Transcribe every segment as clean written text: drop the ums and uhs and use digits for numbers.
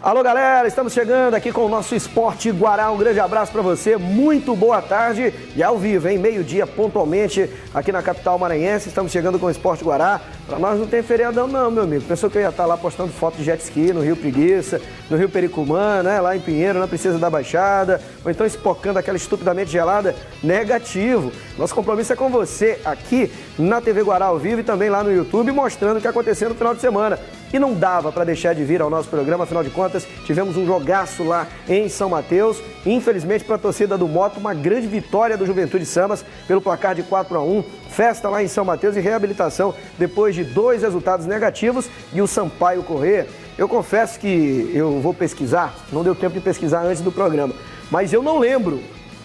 Alô, galera, estamos chegando aqui com o nosso Esporte Guará. Um grande abraço para você, muito boa tarde e ao vivo, hein? Meio-dia pontualmente aqui na capital maranhense. Estamos chegando com o Esporte Guará. Para nós não tem feriadão não, meu amigo. Pensou que eu ia estar lá postando foto de jet ski no Rio Preguiça, no Rio Pericumã, né? Lá em Pinheiro, na Princesa da Baixada, ou então espocando aquela estupidamente gelada? Negativo. Nosso compromisso é com você aqui na TV Guará ao vivo e também lá no YouTube, mostrando o que aconteceu no final de semana. E não dava para deixar de vir ao nosso programa, afinal de contas, tivemos um jogaço lá em São Mateus. Infelizmente, para a torcida do Moto, uma grande vitória do Juventude Samas pelo placar de 4-1. Festa lá em São Mateus e reabilitação depois de 2 resultados negativos e o Sampaio Corrêa. Eu confesso que eu vou pesquisar, não deu tempo de pesquisar antes do programa, mas eu não lembro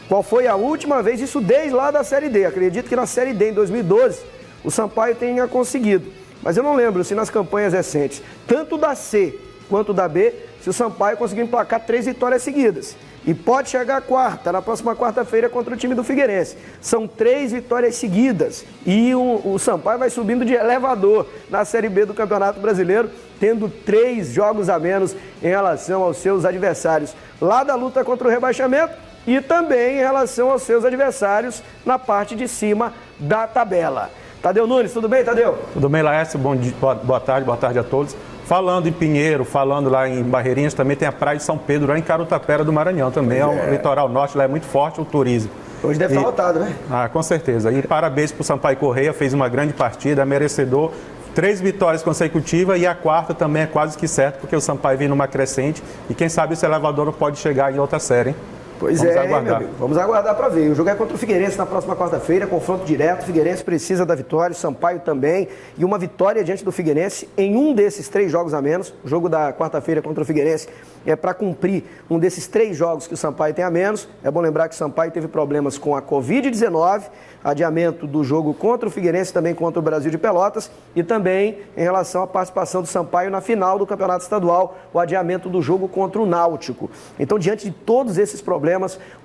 qual foi a última vez, isso desde lá da Série D. Acredito que na Série D, em 2012, o Sampaio tenha conseguido. Mas eu não lembro se nas campanhas recentes, tanto da C quanto da B, se o Sampaio conseguiu emplacar 3 vitórias seguidas. E pode chegar a quarta, na próxima quarta-feira, contra o time do Figueirense. São 3 vitórias seguidas. E o Sampaio vai subindo de elevador na Série B do Campeonato Brasileiro, tendo 3 jogos a menos em relação aos seus adversários lá da luta contra o rebaixamento e também em relação aos seus adversários na parte de cima da tabela. Tadeu Nunes, tudo bem, Tadeu? Tudo bem, Laércio, boa tarde a todos. Falando em Pinheiro, falando lá em Barreirinhas, também tem a Praia de São Pedro, lá em Carutapera do Maranhão, também é um litoral norte, lá é muito forte o turismo. Hoje deve estar lotado, né? Com certeza. E parabéns para o Sampaio Corrêa, fez uma grande partida, é merecedor. 3 vitórias consecutivas e a quarta também é quase que certo, porque o Sampaio vem numa crescente e quem sabe esse elevador não pode chegar em outra série, hein? Pois vamos aguardar. Meu amigo, vamos aguardar para ver. O jogo é contra o Figueirense na próxima quarta-feira, confronto direto. O Figueirense precisa da vitória, o Sampaio também. E uma vitória diante do Figueirense em um desses 3 jogos a menos. O jogo da quarta-feira contra o Figueirense é para cumprir um desses 3 jogos que o Sampaio tem a menos. É bom lembrar que o Sampaio teve problemas com a Covid-19, adiamento do jogo contra o Figueirense, também contra o Brasil de Pelotas, e também em relação à participação do Sampaio na final do Campeonato Estadual, o adiamento do jogo contra o Náutico. Então, diante de todos esses problemas,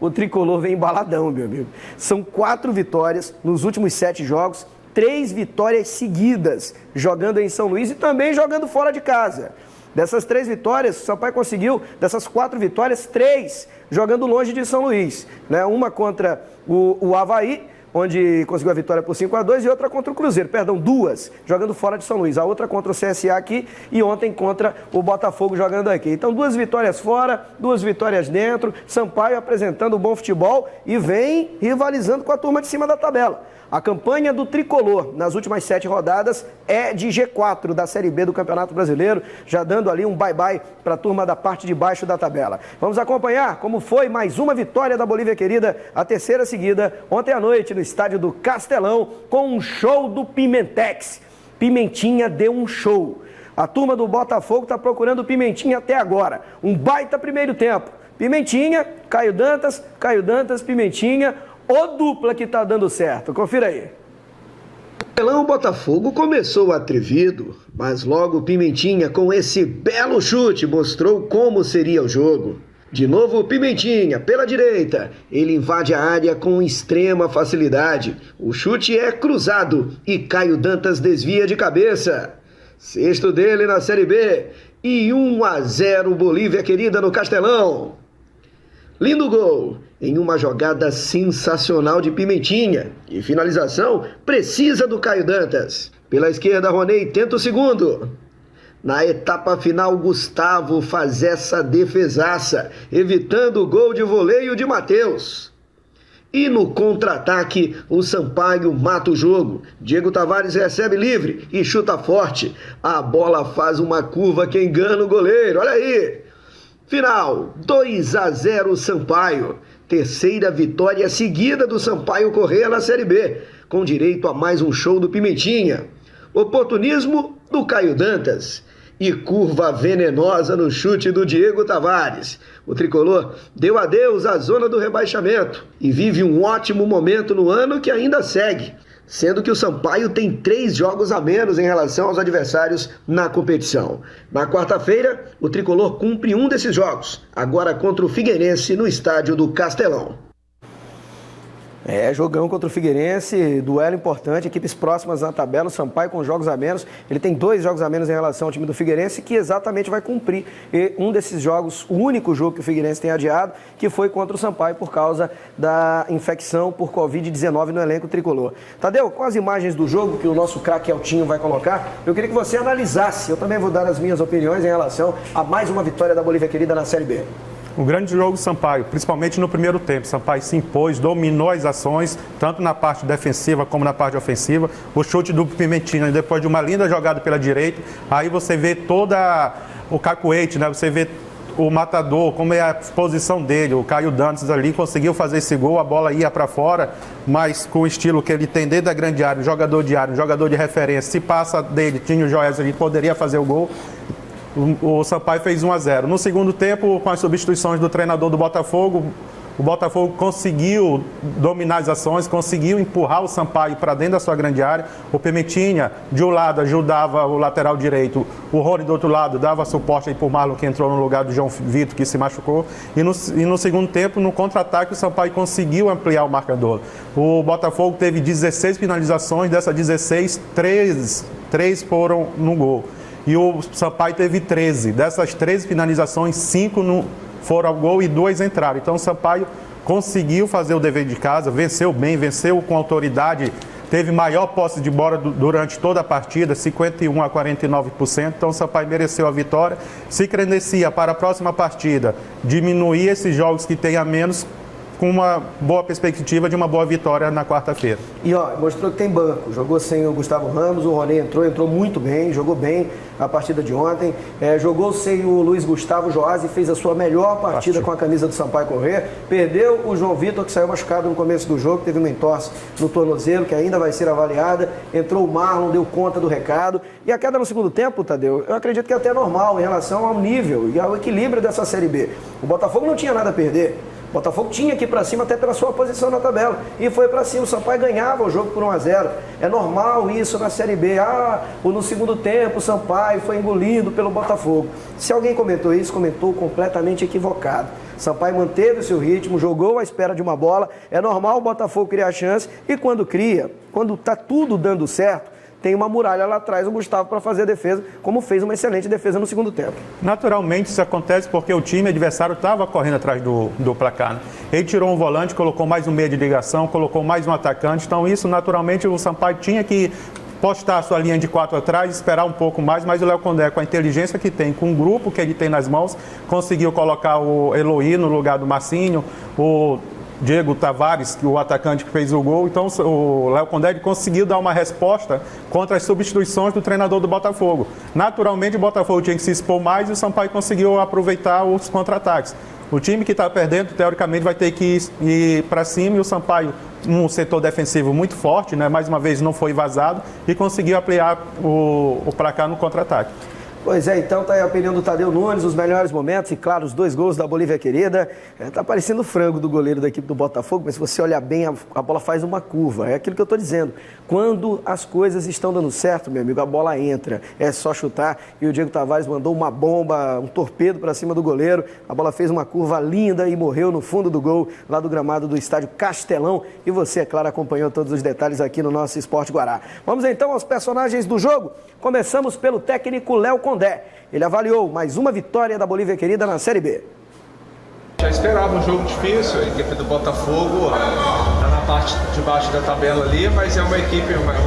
o Tricolor vem embaladão, meu amigo. São 4 vitórias nos últimos 7 jogos, 3 vitórias seguidas, jogando em São Luís e também jogando fora de casa. Dessas 3 vitórias, o Sampaio conseguiu, dessas 4 vitórias, 3 jogando longe de São Luís, né? Uma contra o Avaí, onde conseguiu a vitória por 5-2, e outra contra o Cruzeiro, 2 jogando fora de São Luís, a outra contra o CSA aqui e ontem contra o Botafogo jogando aqui. Então 2 vitórias fora, 2 vitórias dentro, Sampaio apresentando um bom futebol e vem rivalizando com a turma de cima da tabela. A campanha do Tricolor nas últimas 7 rodadas é de G4 da Série B do Campeonato Brasileiro, já dando ali um bye-bye para a turma da parte de baixo da tabela. Vamos acompanhar como foi mais uma vitória da Bolívia Querida, a 3ª seguida, ontem à noite no estádio do Castelão, com um show do Pimentex. Pimentinha deu um show. A turma do Botafogo está procurando o Pimentinha até agora. Um baita primeiro tempo. Pimentinha, Caio Dantas, Pimentinha, o dupla que tá dando certo. Confira aí. O Botafogo começou atrevido, mas logo Pimentinha, com esse belo chute, mostrou como seria o jogo. De novo Pimentinha, pela direita, ele invade a área com extrema facilidade. O chute é cruzado e Caio Dantas desvia de cabeça. 6º dele na Série B e 1-0 Bolívia Querida no Castelão. Lindo gol, em uma jogada sensacional de Pimentinha. E finalização precisa do Caio Dantas. Pela esquerda, Ronei tenta o segundo. Na etapa final, Gustavo faz essa defesaça, evitando o gol de voleio de Matheus. E no contra-ataque, o Sampaio mata o jogo. Diego Tavares recebe livre e chuta forte. A bola faz uma curva que engana o goleiro, olha aí. Final, 2-0 Sampaio. 3ª vitória seguida do Sampaio Corrêa na Série B, com direito a mais um show do Pimentinha. Oportunismo do Caio Dantas e curva venenosa no chute do Diego Tavares. O Tricolor deu adeus à zona do rebaixamento e vive um ótimo momento no ano que ainda segue, sendo que o Sampaio tem 3 jogos a menos em relação aos adversários na competição. Na quarta-feira, o Tricolor cumpre um desses jogos, agora contra o Figueirense no estádio do Castelão. Jogão contra o Figueirense, duelo importante, equipes próximas na tabela, o Sampaio com jogos a menos, ele tem 2 jogos a menos em relação ao time do Figueirense, que exatamente vai cumprir um desses jogos, o único jogo que o Figueirense tem adiado, que foi contra o Sampaio por causa da infecção por Covid-19 no elenco tricolor. Tadeu, com as imagens do jogo que o nosso craque Eltinho vai colocar, eu queria que você analisasse, eu também vou dar as minhas opiniões em relação a mais uma vitória da Bolívia Querida na Série B. O grande jogo do Sampaio, principalmente no primeiro tempo. Sampaio se impôs, dominou as ações, tanto na parte defensiva como na parte ofensiva. O chute do Pimentinha, depois de uma linda jogada pela direita, aí você vê toda o cacuete, né? Você vê o matador, como é a posição dele. O Caio Dantas ali conseguiu fazer esse gol, a bola ia para fora, mas com o estilo que ele tem dentro da grande área, jogador de área, jogador de referência, se passa dele, tinha o Joás ali, poderia fazer o gol. O Sampaio fez 1-0. No segundo tempo, com as substituições do treinador do Botafogo, o Botafogo conseguiu dominar as ações, conseguiu empurrar o Sampaio para dentro da sua grande área. O Pimentinha, de um lado, ajudava o lateral direito. O Rony, do outro lado, dava suporte aí para o Marlon, que entrou no lugar do João Vitor, que se machucou. E no segundo tempo, no contra-ataque, o Sampaio conseguiu ampliar o marcador. O Botafogo teve 16 finalizações, dessas 16, 3 foram no gol. E o Sampaio teve 13. Dessas 13 finalizações, 5 foram ao gol e 2 entraram. Então o Sampaio conseguiu fazer o dever de casa, venceu bem, venceu com autoridade, teve maior posse de bola durante toda a partida, 51% a 49%. Então o Sampaio mereceu a vitória. Se credencia para a próxima partida, diminuir esses jogos que tem a menos, com uma boa perspectiva de uma boa vitória na quarta-feira. E mostrou que tem banco, jogou sem o Gustavo Ramos, o Rony entrou muito bem, jogou bem a partida de ontem, jogou sem o Luiz Gustavo Joás e fez a sua melhor partida com a camisa do Sampaio Corrêa, perdeu o João Vitor, que saiu machucado no começo do jogo, teve uma entorse no tornozelo, que ainda vai ser avaliada, entrou o Marlon, deu conta do recado, e a queda no segundo tempo, Tadeu, eu acredito que é até normal em relação ao nível e ao equilíbrio dessa Série B. O Botafogo não tinha nada a perder. O Botafogo tinha que ir para cima até pela sua posição na tabela. E foi para cima. O Sampaio ganhava o jogo por 1-0. É normal isso na Série B. No segundo tempo o Sampaio foi engolido pelo Botafogo. Se alguém comentou isso, comentou completamente equivocado. Sampaio manteve o seu ritmo, jogou à espera de uma bola. É normal o Botafogo criar chance. E quando cria, quando está tudo dando certo, tem uma muralha lá atrás, o Gustavo, para fazer a defesa, como fez uma excelente defesa no segundo tempo. Naturalmente isso acontece porque o time adversário estava correndo atrás do placar. Né? Ele tirou um volante, colocou mais um meia de ligação, colocou mais um atacante, então isso naturalmente o Sampaio tinha que postar a sua linha de 4 atrás, esperar um pouco mais, mas o Léo Condé, com a inteligência que tem, com o grupo que ele tem nas mãos, conseguiu colocar o Eloy no lugar do Marcinho, o Diego Tavares, o atacante que fez o gol. Então o Léo Condé conseguiu dar uma resposta contra as substituições do treinador do Botafogo. Naturalmente o Botafogo tinha que se expor mais e o Sampaio conseguiu aproveitar os contra-ataques. O time que está perdendo, teoricamente, vai ter que ir para cima, e o Sampaio, um setor defensivo muito forte, né? Mais uma vez não foi vazado, e conseguiu ampliar o placar no contra-ataque. Pois é, então tá aí a opinião do Tadeu Nunes, os melhores momentos e, claro, os 2 gols da Bolívia Querida. Tá parecendo o frango do goleiro da equipe do Botafogo, mas se você olhar bem, a bola faz uma curva. É aquilo que eu tô dizendo. Quando as coisas estão dando certo, meu amigo, a bola entra. É só chutar. E o Diego Tavares mandou uma bomba, um torpedo para cima do goleiro. A bola fez uma curva linda e morreu no fundo do gol, lá do gramado do estádio Castelão. E você, é claro, acompanhou todos os detalhes aqui no nosso Esporte Guará. Vamos então aos personagens do jogo. Começamos pelo técnico Léo Condé. Ele avaliou mais uma vitória da Bolívia Querida na Série B. Já esperava um jogo difícil, a equipe do Botafogo está na parte de baixo da tabela ali, mas é uma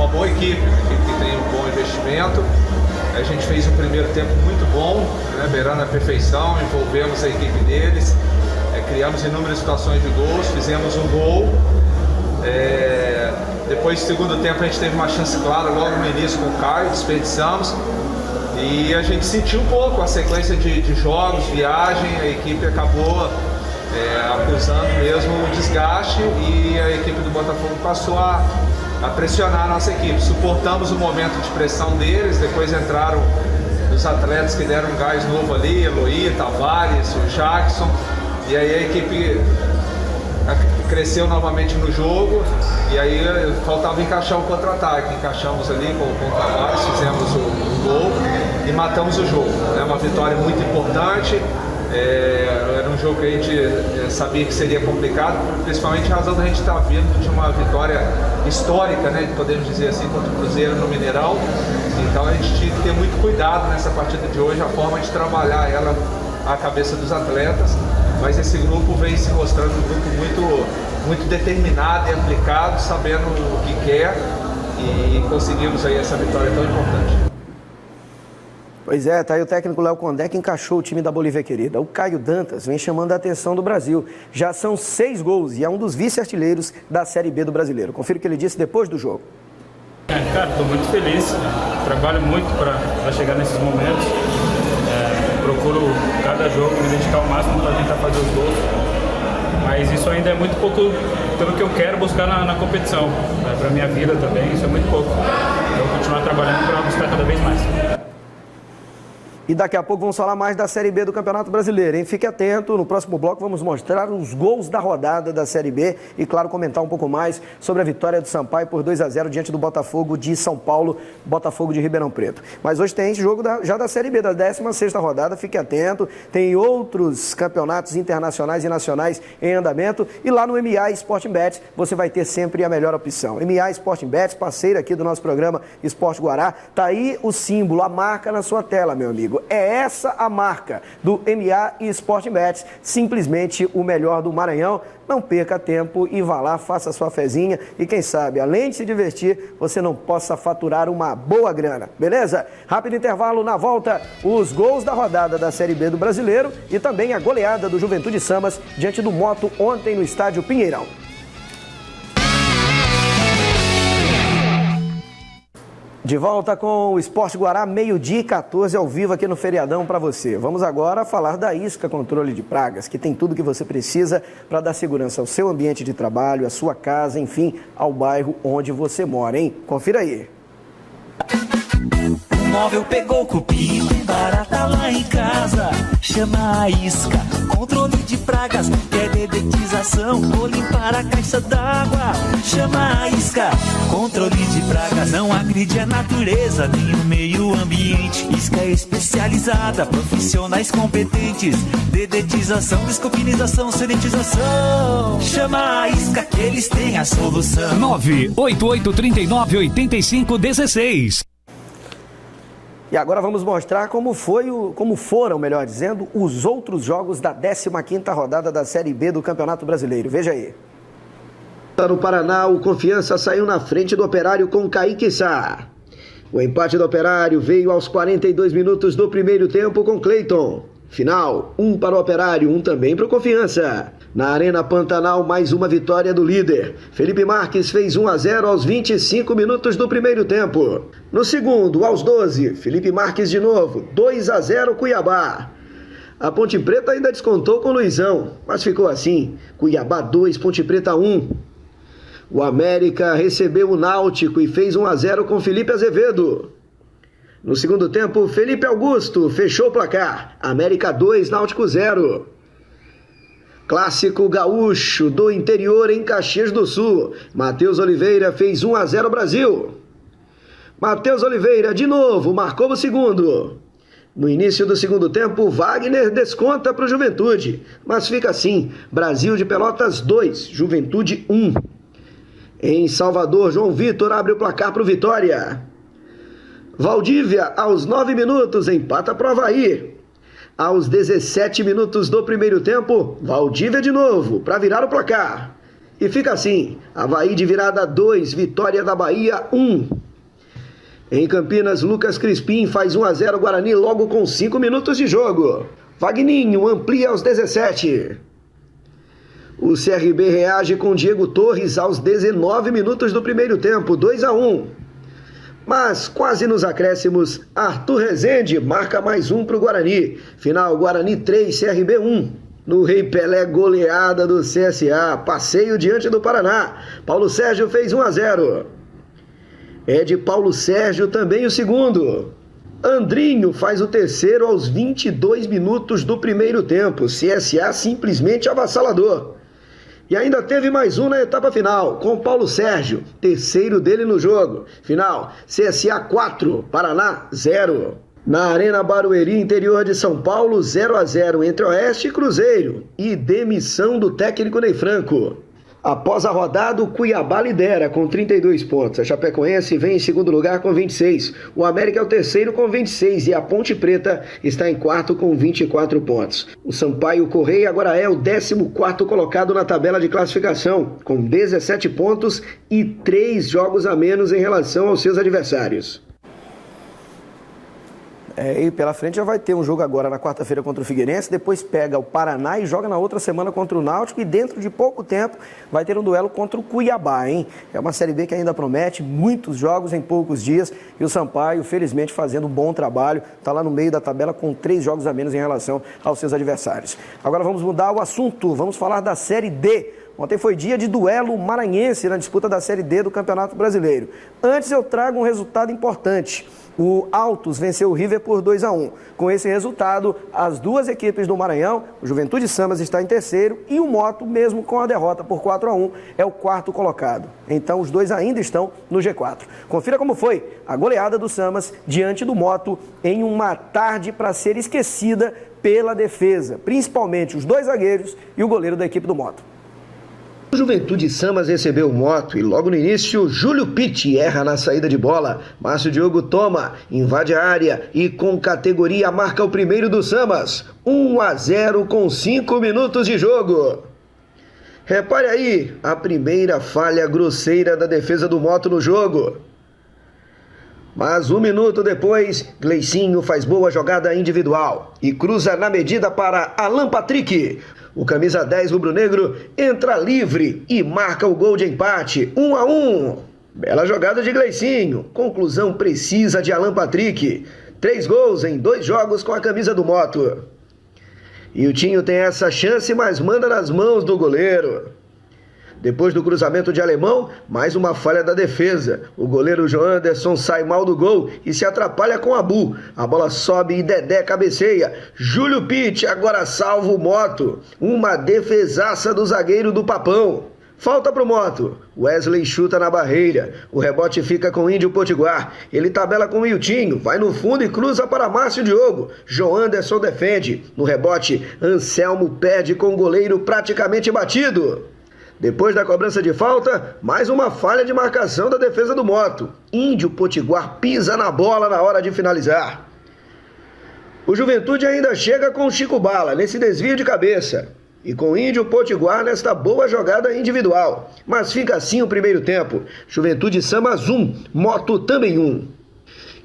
boa equipe, uma equipe que tem um bom investimento. A gente fez um primeiro tempo muito bom, né, beirando a perfeição, envolvemos a equipe deles, criamos inúmeras situações de gols, fizemos um gol. Depois do segundo tempo a gente teve uma chance clara logo no início com o Caio, desperdiçamos. E a gente sentiu um pouco a sequência de jogos, viagem, a equipe acabou acusando mesmo o desgaste e a equipe do Botafogo passou a pressionar a nossa equipe. Suportamos o momento de pressão deles, depois entraram os atletas que deram um gás novo ali, Eloy, Tavares, o Jackson, e aí a equipe cresceu novamente no jogo, e aí faltava encaixar o contra-ataque. Encaixamos ali com o Tavares, fizemos o gol e matamos o jogo. É uma vitória muito importante, Era um jogo que a gente sabia que seria complicado, principalmente em razão da gente estar vindo de uma vitória histórica, né, podemos dizer assim, contra o Cruzeiro no Mineirão. Então a gente tinha que ter muito cuidado nessa partida de hoje, a forma de trabalhar ela à cabeça dos atletas. Mas esse grupo vem se mostrando um grupo muito determinado e aplicado, sabendo o que quer, e conseguimos aí essa vitória tão importante. Pois é, tá aí o técnico Léo Condé que encaixou o time da Bolívia Querida. O Caio Dantas vem chamando a atenção do Brasil. Já são 6 gols e é um dos vice-artilheiros da Série B do Brasileiro. Confira o que ele disse depois do jogo. Cara, estou muito feliz, trabalho muito para chegar nesses momentos. Procuro cada jogo me dedicar ao máximo para tentar fazer os gols. Mas isso ainda é muito pouco pelo que eu quero buscar na competição. Para a minha vida também, isso é muito pouco. Eu vou continuar trabalhando para buscar cada vez mais. E daqui a pouco vamos falar mais da Série B do Campeonato Brasileiro, hein? Fique atento, no próximo bloco vamos mostrar os gols da rodada da Série B e, claro, comentar um pouco mais sobre a vitória do Sampaio por 2-0 diante do Botafogo de São Paulo, Botafogo de Ribeirão Preto. Mas hoje tem jogo já da Série B, da 16ª rodada, fique atento, tem outros campeonatos internacionais e nacionais em andamento e lá no MA Sporting Bet você vai ter sempre a melhor opção. MA Sporting Bet, parceiro aqui do nosso programa Esporte Guará, tá aí o símbolo, a marca na sua tela, meu amigo. É essa a marca do MA e Sporting Bet, simplesmente o melhor do Maranhão. Não perca tempo e vá lá, faça a sua fezinha e quem sabe, além de se divertir, você não possa faturar uma boa grana, beleza? Rápido intervalo, na volta, os gols da rodada da Série B do Brasileiro e também a goleada do Juventude Samas diante do Moto ontem no estádio Pinheirão. De volta com o Esporte Guará, 12h14 ao vivo aqui no Feriadão para você. Vamos agora falar da Isca Controle de Pragas, que tem tudo que você precisa para dar segurança ao seu ambiente de trabalho, à sua casa, enfim, ao bairro onde você mora, hein? Confira aí. O móvel pegou cupim, tem barata lá em casa. Chama a Isca, controle de pragas, quer dedetização ou limpar a caixa d'água. Chama a Isca, controle de pragas, não agride a natureza nem o meio ambiente. Isca é especializada, profissionais competentes, dedetização, descopinização, sanitização. Chama a Isca que eles têm a solução. 988398516. E agora vamos mostrar como foram, melhor dizendo, os outros jogos da 15ª rodada da Série B do Campeonato Brasileiro. Veja aí. No Paraná, o Confiança saiu na frente do Operário com Kaique Sá. O empate do Operário veio aos 42 minutos do primeiro tempo com Cleiton. Final, 1 para o Operário, 1 também para o Confiança. Na Arena Pantanal, mais uma vitória do líder. Felipe Marques fez 1-0 aos 25 minutos do primeiro tempo. No segundo, aos 12, Felipe Marques de novo, 2-0 Cuiabá. A Ponte Preta ainda descontou com o Luizão, mas ficou assim, Cuiabá 2, Ponte Preta 1. O América recebeu o Náutico e fez 1-0 com Felipe Azevedo. No segundo tempo, Felipe Augusto fechou o placar. América 2, Náutico 0. Clássico gaúcho do interior em Caxias do Sul. Matheus Oliveira fez 1-0 Brasil. Matheus Oliveira, de novo, marcou o segundo. No início do segundo tempo, Wagner desconta para o Juventude. Mas fica assim, Brasil de Pelotas 2, Juventude 1. Em Salvador, João Vitor abre o placar para o Vitória. Valdívia, aos 9 minutos, empata para o Avaí. Aos 17 minutos do primeiro tempo, Valdívia de novo, para virar o placar. E fica assim, Avaí de virada 2, Vitória da Bahia 1. Em Campinas, Lucas Crispim faz 1-0 Guarani logo com 5 minutos de jogo. Vagninho amplia aos 17. O CRB reage com Diego Torres aos 19 minutos do primeiro tempo, 2-1. Mas, quase nos acréscimos, Arthur Rezende marca mais 1 para o Guarani. Final, Guarani 3, CRB 1. No Rei Pelé, goleada do CSA. Passeio diante do Paraná. Paulo Sérgio fez 1-0. É de Paulo Sérgio também o segundo. Andrinho faz o terceiro aos 22 minutos do primeiro tempo. CSA simplesmente avassalador. E ainda teve mais um na etapa final, com Paulo Sérgio, terceiro dele no jogo. Final, CSA 4, Paraná 0. Na Arena Barueri, interior de São Paulo, 0-0 entre Oeste e Cruzeiro e demissão do técnico Ney Franco. Após a rodada, o Cuiabá lidera com 32 pontos. A Chapecoense vem em segundo lugar com 26. O América é o terceiro com 26 e a Ponte Preta está em quarto com 24 pontos. O Sampaio Correia agora é o 14º colocado na tabela de classificação, com 17 pontos e 3 jogos a menos em relação aos seus adversários. E pela frente já vai ter um jogo agora na quarta-feira contra o Figueirense, depois pega o Paraná e joga na outra semana contra o Náutico e dentro de pouco tempo vai ter um duelo contra o Cuiabá, hein? É uma Série B que ainda promete muitos jogos em poucos dias e o Sampaio, felizmente, fazendo um bom trabalho, está lá no meio da tabela com 3 jogos a menos em relação aos seus adversários. Agora vamos mudar o assunto, vamos falar da Série D. Ontem foi dia de duelo maranhense na disputa da Série D do Campeonato Brasileiro. Antes eu trago um resultado importante. O Altos venceu o River por 2-1. Com esse resultado, as duas equipes do Maranhão, o Juventude Samas está em terceiro e o Moto, mesmo com a derrota por 4-1, é o quarto colocado. Então os dois ainda estão no G4. Confira como foi a goleada do Samas diante do Moto em uma tarde para ser esquecida pela defesa, principalmente os dois zagueiros e o goleiro da equipe do Moto. O Juventude Samas recebeu o Moto e logo no início, Júlio Pitti erra na saída de bola. Márcio Diogo toma, invade a área e com categoria marca o primeiro do Samas. 1-0 com 5 minutos de jogo. Repare aí, a primeira falha grosseira da defesa do Moto no jogo. Mas 1 minuto depois, Gleicinho faz boa jogada individual e cruza na medida para Alan Patrick. O camisa 10 rubro-negro entra livre e marca o gol de empate, 1-1. Bela jogada de Gleicinho, conclusão precisa de Alan Patrick. 3 gols em 2 jogos com a camisa do Moto. E o Tinho tem essa chance, mas manda nas mãos do goleiro. Depois do cruzamento de Alemão, mais uma falha da defesa. O goleiro João Anderson sai mal do gol e se atrapalha com Abu. A bola sobe e Dedé cabeceia. Júlio Pitti agora salva o Moto. Uma defesaça do zagueiro do Papão. Falta pro Moto. Wesley chuta na barreira. O rebote fica com o Índio Potiguar. Ele tabela com o Miltinho. Vai no fundo e cruza para Márcio Diogo. João Anderson defende. No rebote, Anselmo perde com o goleiro praticamente batido. Depois da cobrança de falta, mais uma falha de marcação da defesa do Moto. Índio Potiguar pisa na bola na hora de finalizar. O Juventude ainda chega com o Chico Bala nesse desvio de cabeça. E com Índio Potiguar nesta boa jogada individual. Mas fica assim o primeiro tempo. Juventude Samas 1, Moto também 1.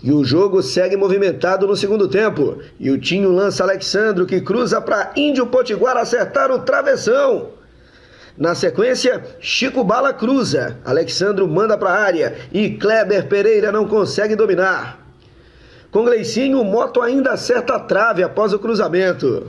E o jogo segue movimentado no segundo tempo. E o Tinho lança Alexandro que cruza para Índio Potiguar acertar o travessão. Na sequência, Chico Bala cruza, Alexandro manda para a área e Kleber Pereira não consegue dominar. Com Gleicinho, o Moto ainda acerta a trave após o cruzamento.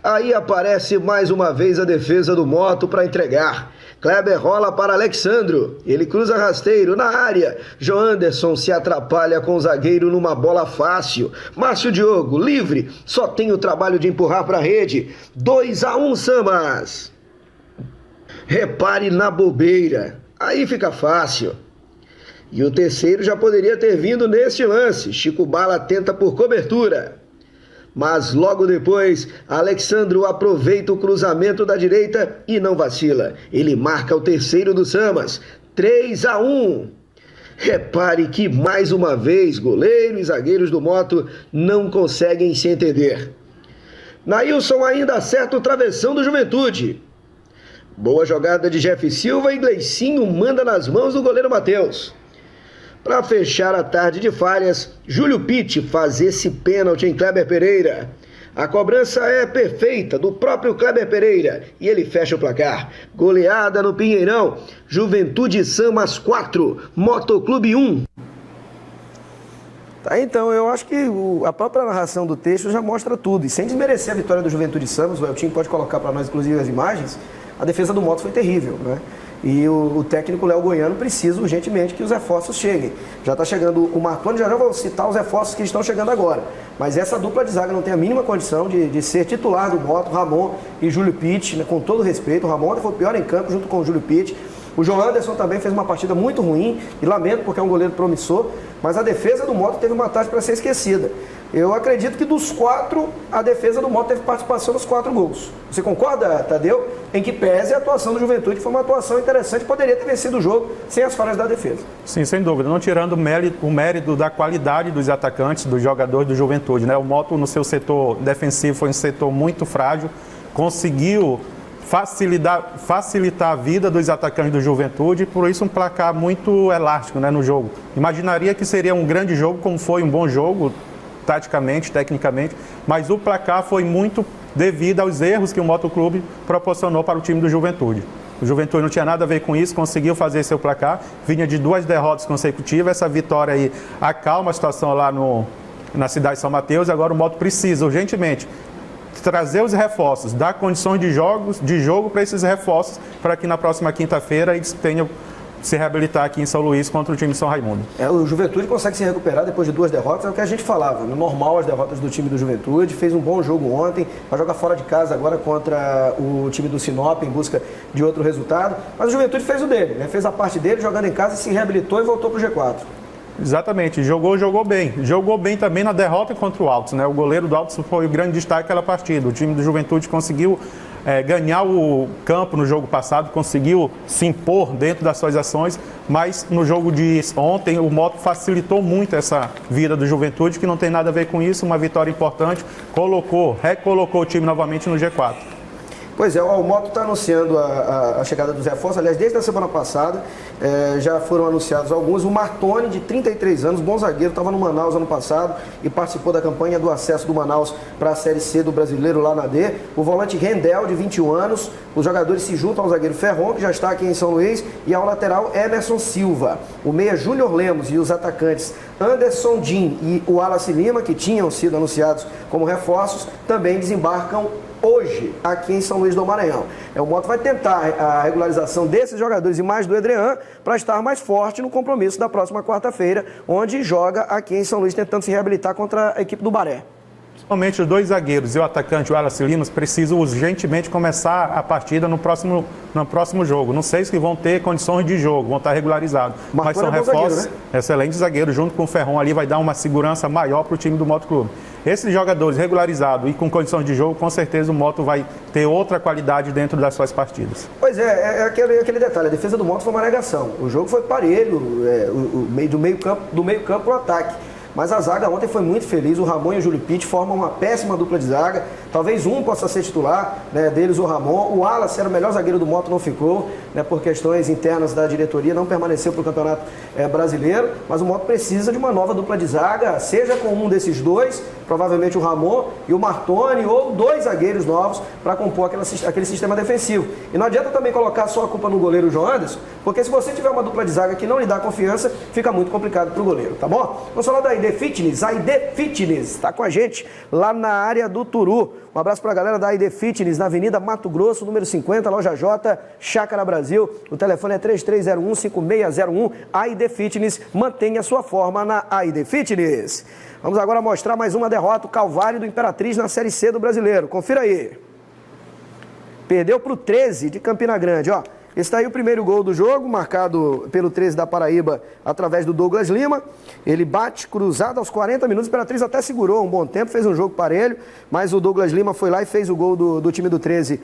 Aí aparece mais uma vez a defesa do Moto para entregar. Kleber rola para Alexandro, ele cruza rasteiro na área. João Anderson se atrapalha com o zagueiro numa bola fácil. Márcio Diogo, livre, só tem o trabalho de empurrar para a rede. 2-1 Samas. Repare na bobeira, aí fica fácil. E o terceiro já poderia ter vindo neste lance. Chico Bala tenta por cobertura. Mas logo depois, Alexandro aproveita o cruzamento da direita e não vacila. Ele marca o terceiro do Samas, 3-1. Repare que mais uma vez, goleiro e zagueiros do Moto não conseguem se entender. Nailson ainda acerta o travessão do Juventude. Boa jogada de Jeff Silva e Gleicinho manda nas mãos do goleiro Matheus. Para fechar a tarde de falhas, Júlio Pitti faz esse pênalti em Kleber Pereira. A cobrança é perfeita do próprio Kleber Pereira e ele fecha o placar. Goleada no Pinheirão, Juventude Samas 4, Motoclube 1. Tá, então, eu acho que a própria narração do texto já mostra tudo. E sem desmerecer a vitória do Juventude Samas, o Eltinho pode colocar para nós, inclusive, as imagens, a defesa do Moto foi terrível, né? E o técnico Léo Goiano precisa urgentemente que os reforços cheguem. Já está chegando o Martoni, já vou citar os reforços que estão chegando agora. Mas essa dupla de zaga não tem a mínima condição de ser titular do Moto, Ramon e Júlio Pitti, né? Com todo respeito. O Ramon foi o pior em campo junto com o Júlio Pitti. O João Anderson também fez uma partida muito ruim, e lamento porque é um goleiro promissor, mas a defesa do Moto teve uma tarde para ser esquecida. Eu acredito que dos 4, a defesa do Moto teve participação nos 4 gols. Você concorda, Tadeu? Em que pese a atuação do Juventude foi uma atuação interessante, poderia ter vencido o jogo sem as falhas da defesa. Sim, sem dúvida. Não tirando o mérito da qualidade dos atacantes, dos jogadores do Juventude, né? O Moto no seu setor defensivo foi um setor muito frágil, conseguiu facilitar a vida dos atacantes do Juventude, por isso um placar muito elástico, né, no jogo. Imaginaria que seria um grande jogo, como foi um bom jogo, taticamente, tecnicamente, mas o placar foi muito devido aos erros que o Motoclube proporcionou para o time do Juventude. O Juventude não tinha nada a ver com isso, conseguiu fazer seu placar, vinha de 2 derrotas consecutivas, essa vitória aí acalma a situação lá na cidade de São Mateus, e agora o Moto precisa urgentemente trazer os reforços, dar condições de jogo para esses reforços, para que na próxima quinta-feira eles tenham se reabilitar aqui em São Luís contra o time de São Raimundo. O Juventude consegue se recuperar depois de 2 derrotas, é o que a gente falava. No normal, as derrotas do time do Juventude, fez um bom jogo ontem, vai jogar fora de casa agora contra o time do Sinop em busca de outro resultado, mas o Juventude fez o dele, né? Fez a parte dele, jogando em casa, se reabilitou e voltou para o G4. Exatamente, jogou bem. Jogou bem também na derrota contra o Altos, né? O goleiro do Altos foi o grande destaque daquela partida. O time do Juventude conseguiu ganhar o campo no jogo passado, conseguiu se impor dentro das suas ações, mas no jogo de ontem o Moto facilitou muito essa vida do Juventude, que não tem nada a ver com isso, uma vitória importante, recolocou o time novamente no G4. Pois é, o Moto está anunciando a chegada dos reforços. Aliás, desde a semana passada já foram anunciados alguns. O Martoni, de 33 anos, bom zagueiro, estava no Manaus ano passado e participou da campanha do acesso do Manaus para a Série C do Brasileiro lá na D. O volante Rendel, de 21 anos. Os jogadores se juntam ao zagueiro Ferron, que já está aqui em São Luís, e ao lateral Emerson Silva. O meia Júnior Lemos e os atacantes Anderson Din e o Wallace Lima, que tinham sido anunciados como reforços, também desembarcam hoje, aqui em São Luís do Maranhão. O Moto vai tentar a regularização desses jogadores e mais do Adrian para estar mais forte no compromisso da próxima quarta-feira, onde joga aqui em São Luís, tentando se reabilitar contra a equipe do Baré. Principalmente os 2 zagueiros e o atacante, o Wallace Lima, precisam urgentemente começar a partida no próximo jogo. Não sei se vão ter condições de jogo, vão estar regularizados. Mas são reforços, zagueiro, né? Excelentes zagueiros, junto com o Ferron ali, vai dar uma segurança maior para o time do Moto Clube. Esses jogadores regularizados e com condições de jogo, com certeza o Moto vai ter outra qualidade dentro das suas partidas. Pois é aquele detalhe, a defesa do Moto foi uma negação. O jogo foi parelho, do meio campo para o ataque. Mas a zaga ontem foi muito feliz, o Ramon e o Júlio Pitt formam uma péssima dupla de zaga, talvez um possa ser titular, né, deles o Ramon, o Wallace era o melhor zagueiro do Moto, não ficou, né, por questões internas da diretoria, não permaneceu para o Campeonato Brasileiro, mas o Moto precisa de uma nova dupla de zaga, seja com um desses 2, provavelmente o Ramon e o Martoni, ou 2 zagueiros novos para compor aquele sistema defensivo. E não adianta também colocar só a culpa no goleiro João Anderson, porque se você tiver uma dupla de zaga que não lhe dá confiança, fica muito complicado para o goleiro, tá bom? Vamos falar da ID Fitness. A ID Fitness está com a gente lá na área do Turu. Um abraço para a galera da ID Fitness, na Avenida Mato Grosso, número 50, Loja J, Chácara Brasil. O telefone é 3301-5601. A ID Fitness, mantenha sua forma na ID Fitness. Vamos agora mostrar mais uma derrota, o Calvário do Imperatriz na Série C do Brasileiro. Confira aí. Perdeu para o 13 de Campina Grande, ó. Esse daí é o primeiro gol do jogo, marcado pelo 13 da Paraíba através do Douglas Lima. Ele bate cruzado aos 40 minutos, o Imperatriz até segurou um bom tempo, fez um jogo parelho, mas o Douglas Lima foi lá e fez o gol do time do 13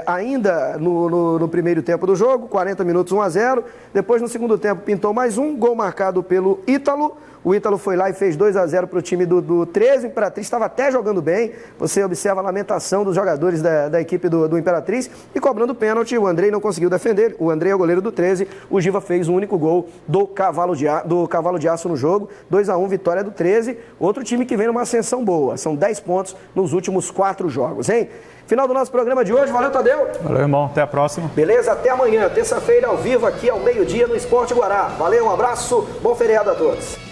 ainda no primeiro tempo do jogo, 40 minutos 1-0. Depois no segundo tempo pintou mais um, gol marcado pelo Ítalo. O Ítalo foi lá e fez 2-0 para o time do 13. O Imperatriz estava até jogando bem. Você observa a lamentação dos jogadores da equipe do Imperatriz. E cobrando pênalti, o Andrei não conseguiu defender. O Andrei é o goleiro do 13. O Giva fez o único gol do Cavalo de Aço no jogo. 2-1, vitória do 13. Outro time que vem numa ascensão boa. São 10 pontos nos últimos 4 jogos, hein? Final do nosso programa de hoje. Valeu, Tadeu. Valeu, irmão. Até a próxima. Beleza? Até amanhã. Terça-feira, ao vivo, aqui ao meio-dia no Esporte Guará. Valeu, um abraço. Bom feriado a todos.